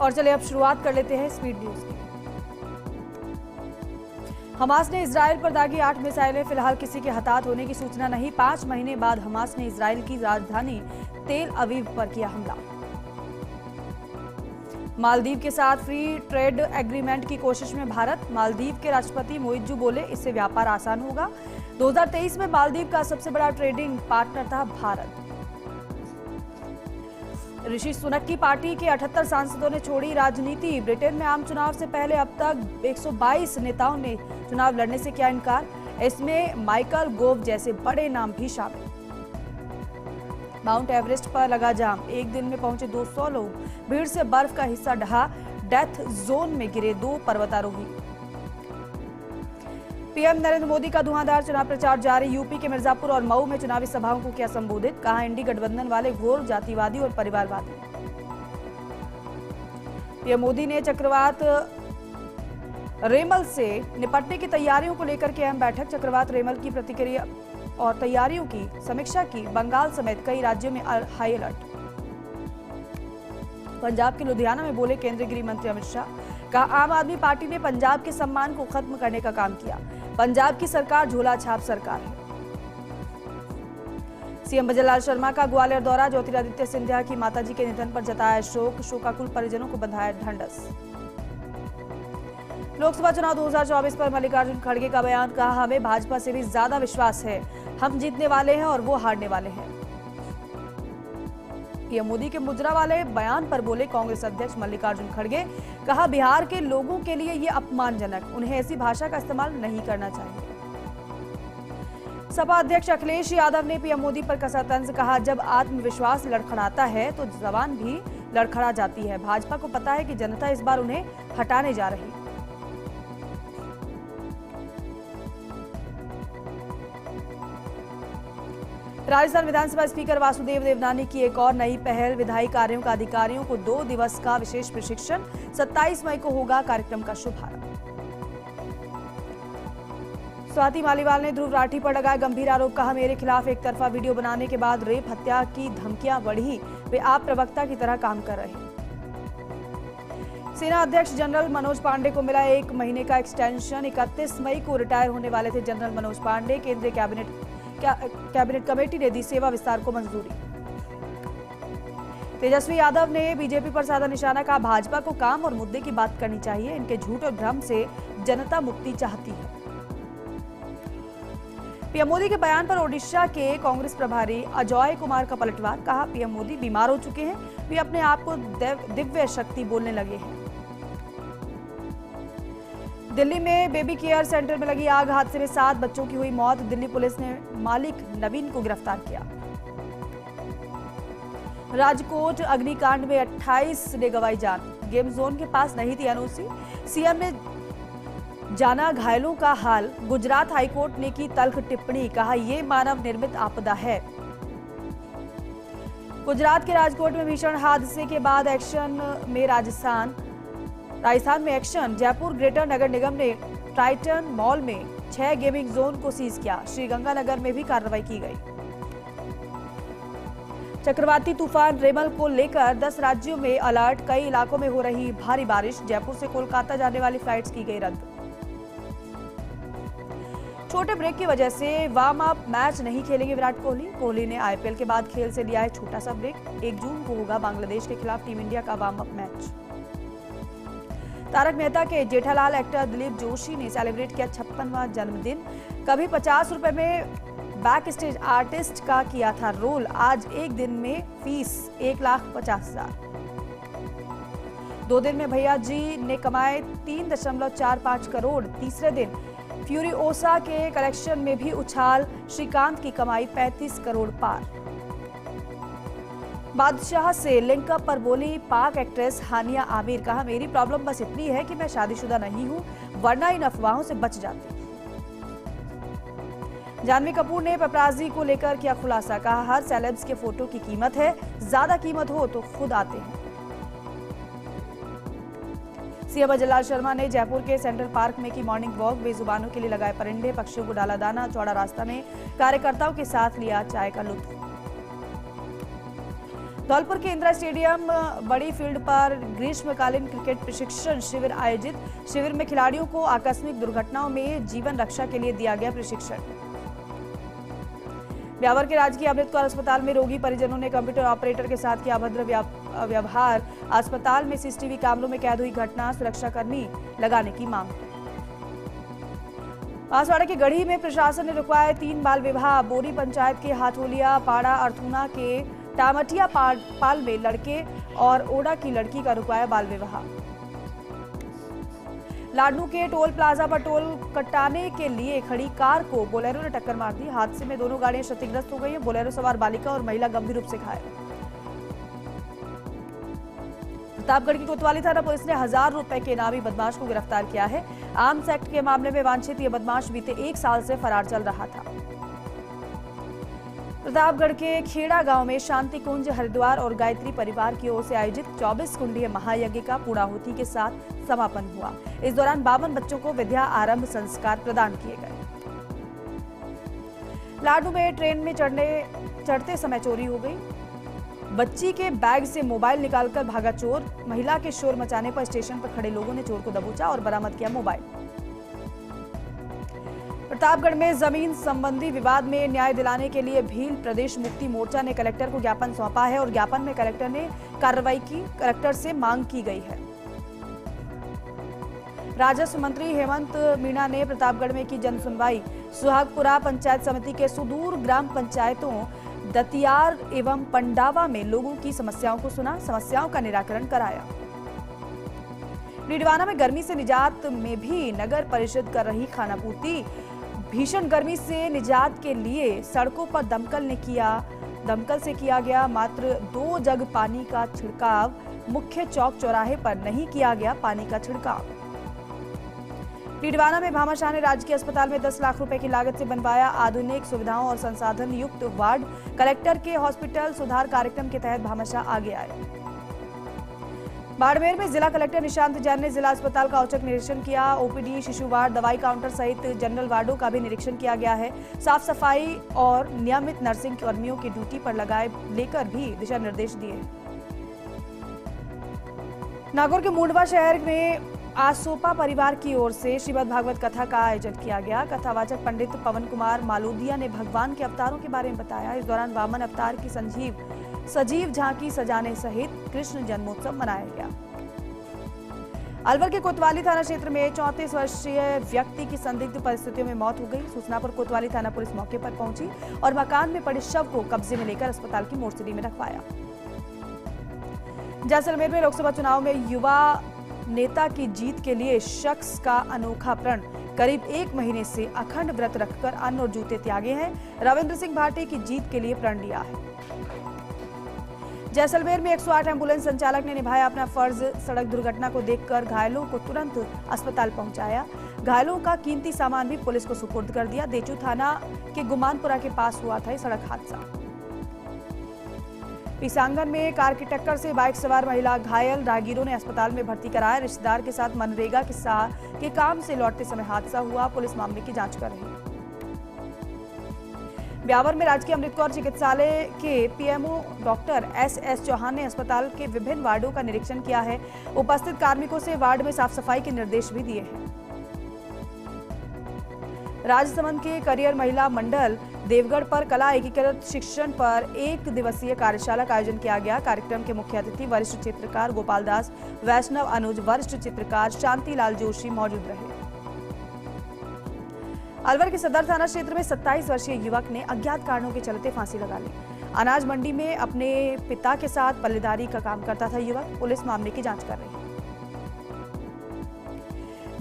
और चलिए अब शुरुआत कर लेते हैं स्पीड न्यूज की। हमास ने इजराइल पर दागी 8 मिसाइलें, फिलहाल किसी के हताहत होने की सूचना नहीं। 5 महीने बाद हमास ने इजराइल की राजधानी तेल अवीव पर किया हमला। मालदीव के साथ फ्री ट्रेड एग्रीमेंट की कोशिश में भारत, मालदीव के राष्ट्रपति मोइज्जू बोले इससे व्यापार आसान होगा। 2023 में मालदीव का सबसे बड़ा ट्रेडिंग पार्टनर था भारत। ऋषि सुनक की पार्टी के 78 सांसदों ने छोड़ी राजनीति। ब्रिटेन में आम चुनाव से पहले अब तक 122 नेताओं ने चुनाव लड़ने से किया इनकार। इसमें माइकल गोव जैसे बड़े नाम भी शामिल। माउंट एवरेस्ट पर लगा जाम, एक दिन में पहुंचे 200 लोग, भीड़ से बर्फ का हिस्सा ढहा, डेथ जोन में गिरे 2 पर्वतारोही। पीएम नरेंद्र मोदी का धुआंधार चुनाव प्रचार जारी। यूपी के मिर्जापुर और मऊ में चुनावी सभाओं को किया संबोधित, कहा इंडी गठबंधन वाले घोर जातिवादी और परिवारवादी। पीएम मोदी ने चक्रवात रेमल से निपटने की तैयारियों को लेकर की अहम बैठक। चक्रवात रेमल की प्रतिक्रिया और तैयारियों की समीक्षा की। बंगाल समेत कई राज्यों में हाई अलर्ट। पंजाब के लुधियाना में बोले केंद्रीय गृह मंत्री अमित शाह, कहा आम आदमी पार्टी ने पंजाब के सम्मान को खत्म करने का काम किया। पंजाब की सरकार झोला छाप सरकार है। सीएम भजनलाल शर्मा का ग्वालियर दौरा। ज्योतिरादित्य सिंधिया की माताजी के निधन पर जताया शोक, शोकाकुल परिजनों को बंधाया ढांढस। लोकसभा चुनाव 2024 पर मल्लिकार्जुन खड़गे का बयान, कहा हमें भाजपा से भी ज्यादा विश्वास है, हम जीतने वाले हैं और वो हारने वाले हैं। पीएम मोदी के मुजरा वाले बयान पर बोले कांग्रेस अध्यक्ष मल्लिकार्जुन खड़गे, कहा बिहार के लोगों के लिए ये अपमानजनक, उन्हें ऐसी भाषा का इस्तेमाल नहीं करना चाहिए। सपा अध्यक्ष अखिलेश यादव ने पीएम मोदी पर कसा तंज, कहा जब आत्मविश्वास लड़खड़ाता है तो जबान भी लड़खड़ा जाती है। भाजपा को पता है कि जनता इस बार उन्हें हटाने जा रही। राजस्थान विधानसभा स्पीकर वासुदेव देवनानी की एक और नई पहल। विधायी कार्यों का अधिकारियों को 2 दिवस का विशेष प्रशिक्षण। 27 मई को होगा कार्यक्रम का शुभारंभ। स्वाति मालीवाल ने ध्रुव राठी पर लगाए गंभीर आरोप, कहा मेरे खिलाफ एक तरफा वीडियो बनाने के बाद रेप हत्या की धमकियां बढ़ी, वे आप प्रवक्ता की तरह काम कर रहे। सेना अध्यक्ष जनरल मनोज पांडे को मिला 1 महीने का एक्सटेंशन। 31 मई को रिटायर होने वाले थे जनरल मनोज पांडे। केंद्रीय कैबिनेट कमेटी ने दी सेवा विस्तार को मंजूरी। तेजस्वी यादव ने बीजेपी पर साधा निशाना, कहा भाजपा को काम और मुद्दे की बात करनी चाहिए, इनके झूठ और भ्रम से जनता मुक्ति चाहती है। पीएम मोदी के बयान पर ओडिशा के कांग्रेस प्रभारी अजय कुमार का पलटवार, कहा पीएम मोदी बीमार हो चुके हैं, वे अपने आप को दिव्य शक्ति बोलने लगे हैं। दिल्ली में बेबी केयर सेंटर में लगी आग, हादसे में 7 बच्चों की हुई मौत। दिल्ली पुलिस ने मालिक नवीन को गिरफ्तार किया। राजकोट अग्निकांड में 28 ने गंवाई जान, गेम जोन के पास नहीं थी एनओसी। सीएम ने जाना घायलों का हाल। गुजरात हाईकोर्ट ने की तल्ख टिप्पणी, कहा यह मानव निर्मित आपदा है। गुजरात के राजकोट में भीषण हादसे के बाद एक्शन में राजस्थान में एक्शन। जयपुर ग्रेटर नगर निगम ने टाइटन मॉल में 6 गेमिंग जोन को सीज किया। श्रीगंगानगर में भी कार्रवाई की गई। चक्रवाती तूफान रेमल को लेकर 10 राज्यों में अलर्ट, कई इलाकों में हो रही भारी बारिश। जयपुर से कोलकाता जाने वाली फ्लाइट्स की गई रद्द। छोटे ब्रेक की वजह से वार्म अप मैच नहीं खेलेंगे विराट कोहली। कोहली ने आईपीएल के बाद खेल से लिया है छोटा सा ब्रेक। 1 जून को होगा बांग्लादेश के खिलाफ टीम इंडिया का warm up match. Tarak Mehta के जेठालाल एक्टर दिलीप जोशी ने सेलिब्रेट किया 56वां जन्मदिन। कभी 50 रुपए में बैक स्टेज आर्टिस्ट का किया था रोल, आज एक दिन में फीस 1,50,000। 2 दिन में भैया जी ने कमाए 3.45 करोड़। तीसरे दिन फ्यूरिओसा के कलेक्शन में भी उछाल, श्रीकांत की कमाई 35 करोड़ पार। बादशाह से लिंकअप पर बोली पाक एक्ट्रेस हानिया आमिर, कहा मेरी प्रॉब्लम बस इतनी है कि मैं शादीशुदा नहीं हूं, वरना इन अफवाहों से बच जाती। जानवी कपूर ने पेपराजी को लेकर किया खुलासा, कहा हर सेलेब्स के फोटो की कीमत है, ज्यादा कीमत हो तो खुद आते हैं। सीएम भजनलाल शर्मा ने जयपुर के सेंट्रल पार्क में की मॉर्निंग वॉक। बेजुबानों के लिए लगाए परिंदे, पक्षियों को डाला दाना। चौड़ा रास्ता में कार्यकर्ताओं के साथ लिया चाय का लुत्फ। धौलपुर के इंदिरा स्टेडियम बड़ी फील्ड पर ग्रीष्मकालीन क्रिकेट प्रशिक्षण शिविर आयोजित। शिविर में खिलाड़ियों को आकस्मिक दुर्घटनाओं में जीवन रक्षा के लिए दिया गया प्रशिक्षण। ब्यावर के राजकीय अमृत कौर अस्पताल में रोगी परिजनों ने कंप्यूटर ऑपरेटर के साथ किया अभद्र व्यवहार। अस्पताल में सीसीटीवी कैमरों में कैद हुई घटना, सुरक्षाकर्मी लगाने की मांग। बांसवाड़ा के गढ़ी में प्रशासन ने रुकवाए 3 बाल विवाह। बोरी पंचायत के हाथोलिया पाड़ा अर्थूना के टामटिया पाल में लड़के और ओडा की लड़की का रुकवाया बाल विवाह। लाडनू के टोल प्लाजा पर टोल कटाने के लिए खड़ी कार को बोलेरो ने टक्कर मार दी। हादसे में दोनों गाड़ियां क्षतिग्रस्त हो गई हैं। बोलेरो सवार बालिका और महिला गंभीर रूप से घायल। प्रतापगढ़ की कोतवाली थाना पुलिस ने 1000 रुपए के इनामी बदमाश को गिरफ्तार किया है। आर्म्स एक्ट के मामले में वांछित यह बदमाश बीते 1 साल से फरार चल रहा था। प्रतापगढ़ के खेड़ा गांव में शांति कुंज हरिद्वार और गायत्री परिवार की ओर से आयोजित 24 कुंडीय महायज्ञ का पूर्णाहुति के साथ समापन हुआ। इस दौरान 52 बच्चों को विद्या आरंभ संस्कार प्रदान किए गए। लाडू में ट्रेन में चढ़ते समय चोरी हो गई। बच्ची के बैग से मोबाइल निकालकर भागा चोर। महिला के शोर मचाने पर स्टेशन पर खड़े लोगों ने चोर को दबोचा और बरामद किया मोबाइल। प्रतापगढ़ में जमीन संबंधी विवाद में न्याय दिलाने के लिए भील प्रदेश मुक्ति मोर्चा ने कलेक्टर को ज्ञापन सौंपा है और ज्ञापन में कलेक्टर ने कार्रवाई की। कलेक्टर से मांग की गई है। राजस्व मंत्री हेमंत मीणा ने प्रतापगढ़ में की जन सुनवाई। सुहागपुरा पंचायत समिति के सुदूर ग्राम पंचायतों दतियार एवं पंडावा में लोगों की समस्याओं को सुना, समस्याओं का निराकरण कराया। निडवाना में गर्मी से निजात में भी नगर परिषद कर रही खानापूर्ति। भीषण गर्मी से निजात के लिए सड़कों पर दमकल से किया गया मात्र 2 जग पानी का छिड़काव। मुख्य चौक चौराहे पर नहीं किया गया पानी का छिड़काव। निडवाना में भामाशाह ने राजकीय अस्पताल में 10 लाख रुपए की लागत से बनवाया आधुनिक सुविधाओं और संसाधन युक्त वार्ड। कलेक्टर के हॉस्पिटल सुधार कार्यक्रम के तहत भामाशाह आगे आए। बाड़मेर में जिला कलेक्टर निशांत जैन ने जिला अस्पताल का औचक निरीक्षण किया। ओपीडी, शिशु वार्ड, दवाई काउंटर सहित जनरल वार्डों का भी निरीक्षण किया गया है। साफ सफाई और नियमित नर्सिंग कर्मियों की ड्यूटी पर लेकर भी दिशा निर्देश दिए। नागौर के मुंडवा शहर में आसोपा परिवार की ओर से श्रीमद् भागवत कथा का आयोजन किया गया। कथावाचक पंडित पवन कुमार मालोदिया ने भगवान के अवतारों के बारे में बताया। इस दौरान वामन अवतार की सजीव झांकी सजाने सहित कृष्ण जन्मोत्सव मनाया गया। अलवर के कोतवाली थाना क्षेत्र में 34 वर्षीय व्यक्ति की संदिग्ध परिस्थितियों में मौत हो गई। सूचना पर कोतवाली थाना पुलिस मौके पर पहुंची और मकान में पड़े शव को कब्जे में लेकर अस्पताल की मोर्चरी में रखवाया। जैसलमेर में लोकसभा चुनाव में युवा नेता की जीत के लिए शख्स का अनोखा प्रण। करीब 1 महीने से अखंड व्रत रखकर अन्न और जूते त्यागे हैं। रविंद्र सिंह भाटी की जीत के लिए प्रण लिया है। जैसलमेर में 108 एम्बुलेंस संचालक ने निभाया अपना फर्ज। सड़क दुर्घटना को देखकर घायलों को तुरंत अस्पताल पहुंचाया। घायलों का कीमती सामान भी पुलिस को सुपुर्द कर दिया। देचू थाना के गुमानपुरा के पास हुआ था सड़क हादसा। पिसांगन में कार की टक्कर से बाइक सवार महिला घायल। राहगीरों ने अस्पताल में भर्ती कराया। रिश्तेदार के साथ मनरेगा के काम से लौटते समय हादसा हुआ। पुलिस मामले की जांच कर रही है। ब्यावर में राजकीय अमृत कौर चिकित्सालय के पीएमओ डॉक्टर एस चौहान ने अस्पताल के विभिन्न वार्डों का निरीक्षण किया है। उपस्थित कार्मिकों से वार्ड में साफ सफाई के निर्देश भी दिए हैं। राजसमंद के करियर महिला मंडल देवगढ़ पर कला एकीकृत शिक्षण पर 1 दिवसीय कार्यशाला का आयोजन किया गया। कार्यक्रम के मुख्य अतिथि वरिष्ठ चित्रकार गोपाल दास, वैष्णव अनुज, वरिष्ठ चित्रकार शांतिलाल जोशी मौजूद रहे। अलवर के सदर थाना क्षेत्र में 27 वर्षीय युवक ने अज्ञात कारणों के चलते फांसी लगा ली। अनाज मंडी में अपने पिता के साथ पल्लेदारी का काम करता था युवक। पुलिस मामले की जांच कर रही है।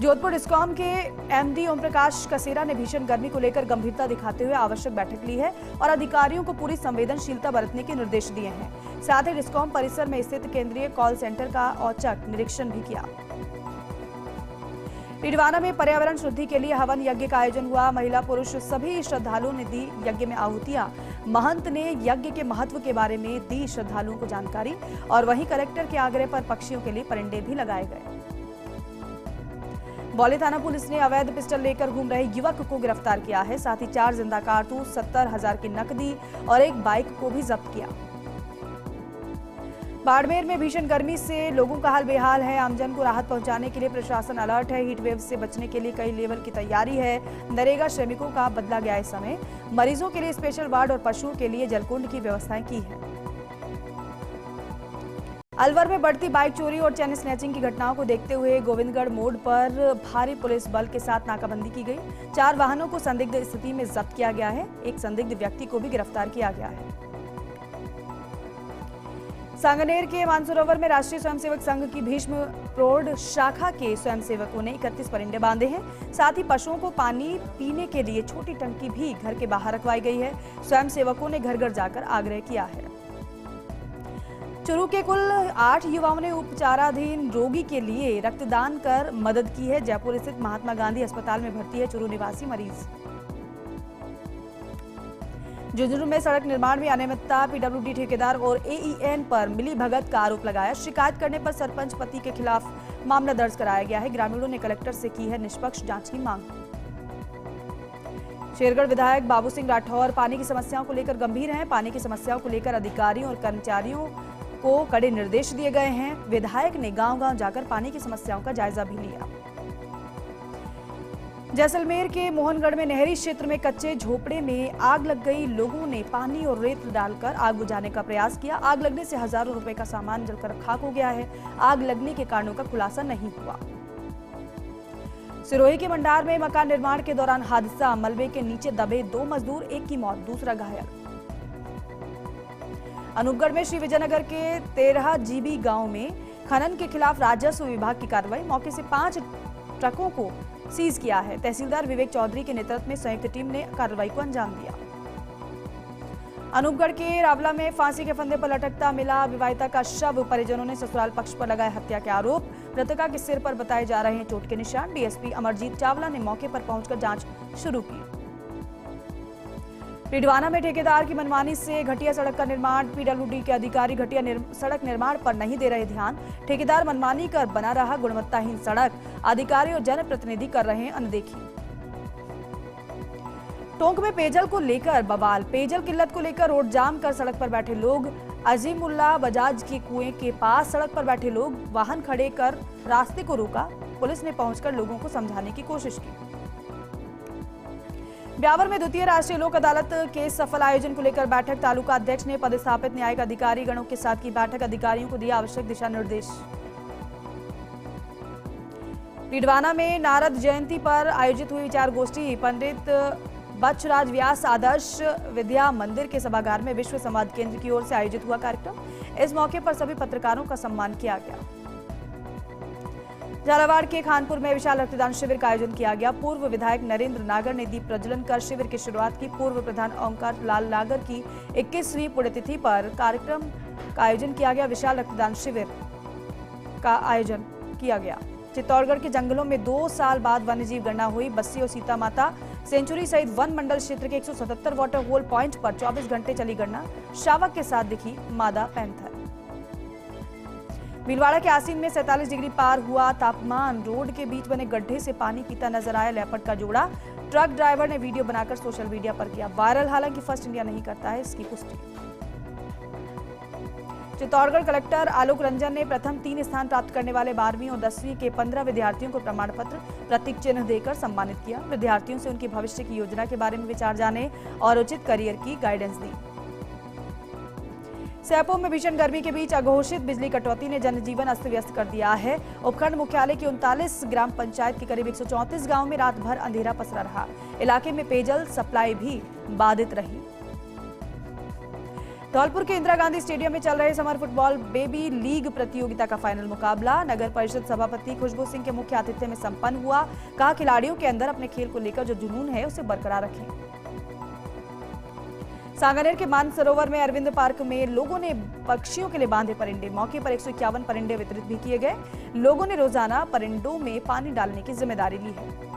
जोधपुर डिस्कॉम के एमडी ओम प्रकाश कसेरा ने भीषण गर्मी को लेकर गंभीरता दिखाते हुए आवश्यक बैठक ली है और अधिकारियों को पूरी संवेदनशीलता बरतने के निर्देश दिए हैं। साथ ही डिस्कॉम परिसर में स्थित केंद्रीय कॉल सेंटर का औचक निरीक्षण भी किया। निडवाना में पर्यावरण शुद्धि के लिए हवन यज्ञ का आयोजन हुआ। महिला पुरुष सभी श्रद्धालुओं ने दी यज्ञ में आहुतियां। महंत ने यज्ञ के महत्व के बारे में दी श्रद्धालुओं को जानकारी और वहीं कलेक्टर के आग्रह पर पक्षियों के लिए परिंडे भी लगाए गए। बौली थाना पुलिस ने अवैध पिस्टल लेकर घूम रहे युवक को गिरफ्तार किया है। साथ ही 4 जिंदा कारतूस, 70,000 की नकदी और एक बाइक को भी जब्त किया। बाड़मेर में भीषण गर्मी से लोगों का हाल बेहाल है। आमजन को राहत पहुंचाने के लिए प्रशासन अलर्ट है। हीट वेव से बचने के लिए कई लेवल की तैयारी है। नरेगा श्रमिकों का बदला गया इस समय। मरीजों के लिए स्पेशल वार्ड और पशुओं के लिए जलकुंड की व्यवस्थाएं की है। अलवर में बढ़ती बाइक चोरी और चेन स्नैचिंग की घटनाओं को देखते हुए गोविंदगढ़ मोड़ पर भारी पुलिस बल के साथ नाकाबंदी की गई। 4 वाहनों को संदिग्ध स्थिति में जब्त किया गया है। एक संदिग्ध व्यक्ति को भी गिरफ्तार किया गया है। सांगनेर के मानसरोवर में राष्ट्रीय स्वयंसेवक संघ की भीष्म प्रौढ़ शाखा के स्वयंसेवकों ने 31 परिंदे बांधे हैं। साथ ही पशुओं को पानी पीने के लिए छोटी टंकी भी घर के बाहर रखवाई गई है। स्वयंसेवकों ने घर घर जाकर आग्रह किया है। चुरू के कुल 8 युवाओं ने उपचाराधीन रोगी के लिए रक्तदान कर मदद की है। जयपुर स्थित महात्मा गांधी अस्पताल में भर्ती है चुरू निवासी मरीज। झुंझुनू में सड़क निर्माण में अनियमितता, पीडब्ल्यूडी ठेकेदार और एईएन पर मिलीभगत का आरोप लगाया। शिकायत करने पर सरपंच पति के खिलाफ मामला दर्ज कराया गया है। ग्रामीणों ने कलेक्टर से की है निष्पक्ष जांच की मांग। शेरगढ़ विधायक बाबू सिंह राठौर पानी की समस्याओं को लेकर गंभीर हैं। पानी की समस्याओं को लेकर अधिकारियों और कर्मचारियों को कड़े निर्देश दिए गए हैं। विधायक ने गांव-गांव जाकर पानी की समस्याओं का जायजा भी लिया। जैसलमेर के मोहनगढ़ में नहरी क्षेत्र में कच्चे झोपड़े में आग लग गई। लोगों ने पानी और रेत डालकर आग बुझाने का प्रयास किया। आग लगने से हजारों रुपए का सामान जलकर खाक हो गया है। आग लगने के कारणों का खुलासा नहीं हुआ। सिरोही के मंडार में मकान निर्माण के दौरान हादसा। मलबे के नीचे दबे 2 मजदूर, एक की मौत, दूसरा घायल। अनूपगढ़ में श्री विजयनगर के 13 जीबी गांव में खनन के खिलाफ राजस्व विभाग की कार्रवाई। मौके से 5 ट्रकों को सीज किया है। तहसीलदार विवेक चौधरी के नेतृत्व में संयुक्त टीम ने कार्रवाई को अंजाम दिया। अनूपगढ़ के रावला में फांसी के फंदे पर लटकता मिला विवाहिता का शव। परिजनों ने ससुराल पक्ष पर लगाए हत्या के आरोप। मृतका के सिर पर बताए जा रहे हैं चोट के निशान। डीएसपी अमरजीत चावला ने मौके पर पहुंचकर जांच शुरू की। रिडवाना में ठेकेदार की मनमानी से घटिया सड़क का निर्माण। पीडब्ल्यूडी के अधिकारी घटिया सड़क निर्माण पर नहीं दे रहे ध्यान। ठेकेदार मनमानी कर बना रहा गुणवत्ताहीन सड़क। अधिकारी और जनप्रतिनिधि कर रहे हैं अनदेखी। टोंक में पेयजल को लेकर बवाल। पेयजल किल्लत को लेकर रोड जाम कर सड़क पर बैठे लोग। अजीमुल्ला बजाज के कुएं के पास सड़क पर बैठे लोग वाहन खड़े कर रास्ते को रोका। पुलिस ने पहुंचकर लोगों को समझाने की कोशिश की। ब्यावर में द्वितीय राष्ट्रीय लोक अदालत के सफल आयोजन को लेकर बैठक। तालुका अध्यक्ष ने पदस्थापित न्यायिक अधिकारी गणों के साथ की बैठक। अधिकारियों को दिया आवश्यक दिशा निर्देश। रिडवाना में नारद जयंती पर आयोजित हुई विचार गोष्ठी। पंडित बच्छराज व्यास आदर्श विद्या मंदिर के सभागार में विश्व संवाद केंद्र की ओर से आयोजित हुआ कार्यक्रम। इस मौके पर सभी पत्रकारों का सम्मान किया गया। झालावाड़ के खानपुर में विशाल रक्तदान शिविर का आयोजन किया गया। पूर्व विधायक नरेंद्र नागर ने दीप प्रज्वलन कर शिविर की शुरुआत की। पूर्व प्रधान ओंकार लाल नागर की 21वीं पुण्यतिथि पर कार्यक्रम का आयोजन किया गया। विशाल रक्तदान शिविर का आयोजन किया गया। चित्तौड़गढ़ के जंगलों में 2 साल बाद वन्यजीव गणना हुई। बस्सी और सीता माता सेंचुरी सहित वन मंडल क्षेत्र के 177 वाटर होल पॉइंट पर 24 घंटे चली गणना। शावक के साथ दिखी मादा पैंथर। भीलवाड़ा के आसीन में 47 डिग्री पार हुआ तापमान। रोड के बीच बने गड्ढे से पानी पीता नजर आया लेपर्ड का जोड़ा। ट्रक ड्राइवर ने वीडियो बनाकर सोशल मीडिया पर किया वायरल। हालांकि फर्स्ट इंडिया नहीं करता है इसकी पुष्टि। चित्तौड़गढ़ कलेक्टर आलोक रंजन ने प्रथम 3 स्थान प्राप्त करने वाले 12वीं और 10वीं के 15 विद्यार्थियों को प्रमाण पत्र, प्रतीक चिन्ह देकर सम्मानित किया। विद्यार्थियों से उनकी भविष्य की योजना के बारे में विचार जाने और उचित करियर की गाइडेंस दी। सैपो में भीषण गर्मी के बीच अघोषित बिजली कटौती ने जनजीवन अस्त व्यस्त कर दिया है। उपखंड मुख्यालय की 39 ग्राम पंचायत के करीब 134 गांव में रात भर अंधेरा पसरा रहा। इलाके में पेयजल सप्लाई भी बाधित रही। धौलपुर के इंदिरा गांधी स्टेडियम में चल रहे समर फुटबॉल बेबी लीग प्रतियोगिता का फाइनल मुकाबला नगर परिषद सभापति खुशबू सिंह के मुख्य आतिथ्य में संपन्न हुआ। कहा खिलाड़ियों के अंदर अपने खेल को लेकर जो जुनून है उसे बरकरार रखें। सांगनेर के मानसरोवर में अरविंद पार्क में लोगों ने पक्षियों के लिए बांधे परिंदे। मौके पर 151 परिंदे वितरित भी किए गए। लोगों ने रोजाना परिंदों में पानी डालने की जिम्मेदारी ली है।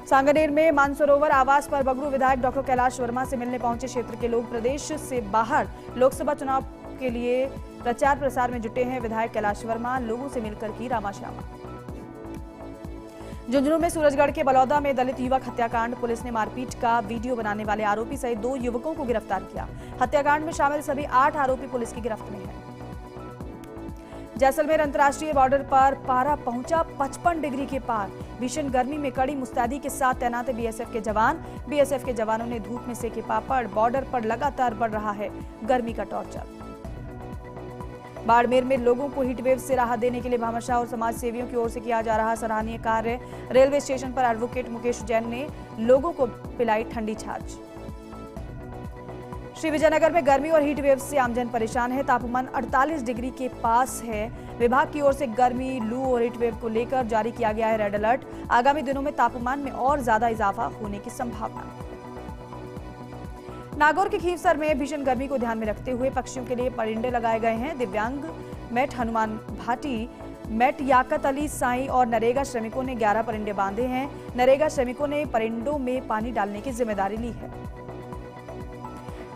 सांगनेर में मानसरोवर आवास पर बगरू विधायक डॉक्टर कैलाश वर्मा से मिलने पहुंचे क्षेत्र के लोग। प्रदेश से बाहर लोकसभा चुनाव के लिए प्रचार प्रसार में जुटे हैं विधायक कैलाश वर्मा। लोगों से मिलकर की रामाश्यामा। झुंझुनू में सूरजगढ़ के बलौदा में दलित युवक हत्याकांड, पुलिस ने मारपीट का वीडियो बनाने वाले आरोपी सहित 2 युवकों को गिरफ्तार किया। हत्याकांड में शामिल सभी 8 आरोपी पुलिस की गिरफ्त में हैं। जैसलमेर अंतर्राष्ट्रीय बॉर्डर पर पारा पहुंचा 55 डिग्री के पार। भीषण गर्मी में कड़ी मुस्तैदी के साथ तैनात बीएसएफ के जवान। बीएसएफ के जवानों ने धूप में सेके पापड़। बॉर्डर पर लगातार बढ़ रहा है गर्मी का टॉर्चर। बाड़मेर में लोगों को हीटवेव से राहत देने के लिए भामाशाह और समाज सेवियों की ओर से किया जा रहा सराहनीय कार्य। रेलवे स्टेशन पर एडवोकेट मुकेश जैन ने लोगों को पिलाई ठंडी छाछ। श्री विजयनगर में गर्मी और हीट वेव से आमजन परेशान है। तापमान 48 डिग्री के पास है। विभाग की ओर से गर्मी, लू और हीट वेव को लेकर जारी किया गया है रेड अलर्ट। आगामी दिनों में तापमान में और ज्यादा इजाफा होने की संभावना। नागौर के खीवसर में भीषण गर्मी को ध्यान में रखते हुए पक्षियों के लिए परिंदे लगाए गए हैं। दिव्यांग मेट हनुमान भाटी, मेट याकत अली साई और नरेगा श्रमिकों ने 11 परिंदे बांधे हैं। नरेगा श्रमिकों ने परिंदों में पानी डालने की जिम्मेदारी ली है।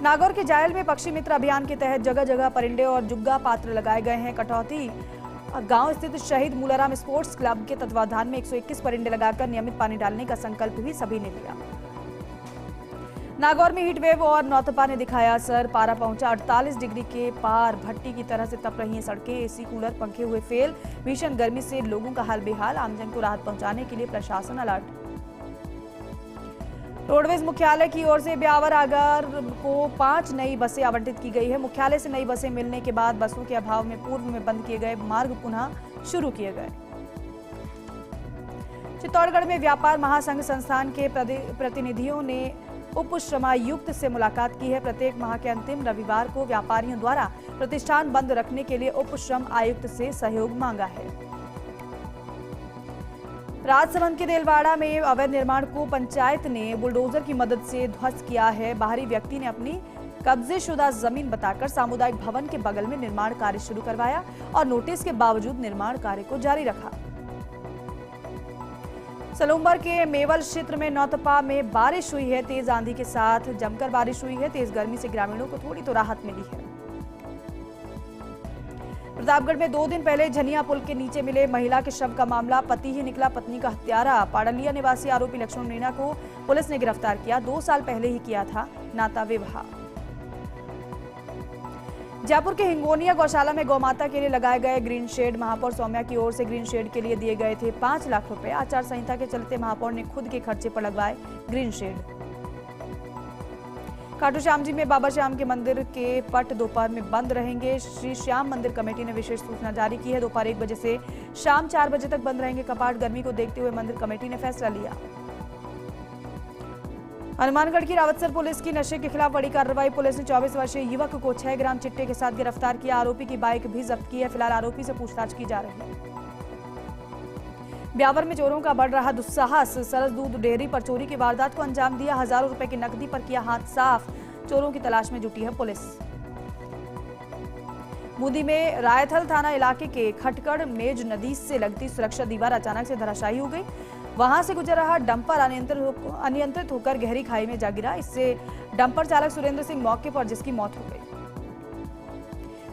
नागौर के जायल में पक्षी मित्र अभियान के तहत जगह जगह परिंदे और जुग्गा पात्र लगाए गए हैं। कटौती गांव स्थित शहीद मूलाराम स्पोर्ट्स क्लब के तत्वाधान में 121 परिंदे लगाकर नियमित पानी डालने का संकल्प भी सभी ने लिया। नागौर में हीटवेव और नौतपा ने दिखाया असर। पारा पहुंचा 48 डिग्री के पार। भट्टी की तरह से तप रही हैं सड़कें। एसी, कूलर, पंखे हुए फेल। भीषण गर्मी से लोगों का हाल बेहाल। आमजन को राहत पहुंचाने के लिए प्रशासन अलर्ट। रोडवेज मुख्यालय की ओर से ब्यावर आगर को 5 नई बसें आवंटित की गई है। मुख्यालय से नई बसें मिलने के बाद बसों के अभाव में पूर्व में बंद किए गए मार्ग पुनः शुरू किए गए। चित्तौड़गढ़ में व्यापार महासंघ संस्थान के प्रतिनिधियों ने उप श्रमायुक्त से मुलाकात की है। प्रत्येक माह के अंतिम रविवार को व्यापारियों द्वारा प्रतिष्ठान बंद रखने के लिए उप श्रम आयुक्त से सहयोग मांगा है। राजसमंद के देलवाड़ा में अवैध निर्माण को पंचायत ने बुलडोजर की मदद से ध्वस्त किया है। बाहरी व्यक्ति ने अपनी कब्जेशुदा जमीन बताकर सामुदायिक भवन के बगल में निर्माण कार्य शुरू करवाया और नोटिस के बावजूद निर्माण कार्य को जारी रखा। सलूम्बर के मेवल क्षेत्र में नौतपा में बारिश हुई है। तेज आंधी के साथ जमकर बारिश हुई है। तेज गर्मी से ग्रामीणों को थोड़ी तो राहत मिली है। प्रतापगढ़ में 2 दिन पहले झनिया पुल के नीचे मिले महिला के शव का मामला। पति ही निकला पत्नी का हत्यारा। पाडलिया निवासी आरोपी लक्ष्मण मीणा को पुलिस ने गिरफ्तार किया। 2 साल पहले ही किया था नाता विवाह। जयपुर के हिंगोनिया गौशाला में गौमाता के लिए लगाए गए ग्रीन शेड। महापौर सौम्या की ओर से ग्रीन शेड के लिए दिए गए थे 5 लाख रुपए। आचार संहिता के चलते महापौर ने खुद के खर्चे पर लगवाए ग्रीन शेड। खाटू श्याम जी में बाबा श्याम के मंदिर के पट दोपहर में बंद रहेंगे। श्री श्याम मंदिर कमेटी ने विशेष सूचना जारी की है। दोपहर 1 बजे से शाम 4 बजे तक बंद रहेंगे कपाट। गर्मी को देखते हुए मंदिर कमेटी ने फैसला लिया। हनुमानगढ़ की रावतसर पुलिस की नशे के खिलाफ बड़ी कार्रवाई। पुलिस ने 24 वर्षीय युवक को 6 ग्राम चिट्टे के साथ गिरफ्तार किया। आरोपी की बाइक भी जब्त की है। फिलहाल आरोपी से पूछताछ की जा रही है। ब्यावर में चोरों का बढ़ रहा दुस्साहस। सरस दूध डेयरी पर चोरी की वारदात को अंजाम दिया। हजारों रुपए की नकदी पर किया हाथ साफ। चोरों की तलाश में जुटी है पुलिस। बूंदी में रायथल थाना इलाके के खटकड़ मेज नदी से लगती सुरक्षा दीवार अचानक से धराशायी हो गई। वहां से गुजर रहा डंपर अनियंत्रित होकर गहरी खाई में जा गिरा। इससे डंपर चालक सुरेंद्र सिंह मौके पर, जिसकी मौत हो गई।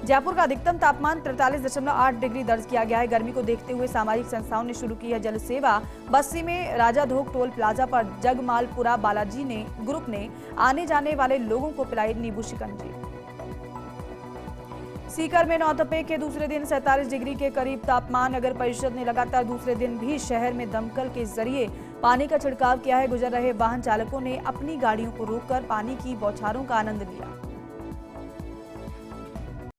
जयपुर का अधिकतम तापमान 43.8 डिग्री दर्ज किया गया है। गर्मी को देखते हुए सामाजिक संस्थाओं ने शुरू की है जल सेवा। बस्सी में राजा धोक टोल प्लाजा पर जगमालपुरा बालाजी ने ग्रुप ने आने जाने वाले लोगों को पिलाई नींबू शिकंजी। सीकर में नौतपे के दूसरे दिन 47 डिग्री के करीब तापमान। नगर परिषद ने लगातार दूसरे दिन भी शहर में दमकल के जरिए पानी का छिड़काव किया है। गुजर रहे वाहन चालकों ने अपनी गाड़ियों को रोककर पानी की बौछारों का आनंद लिया।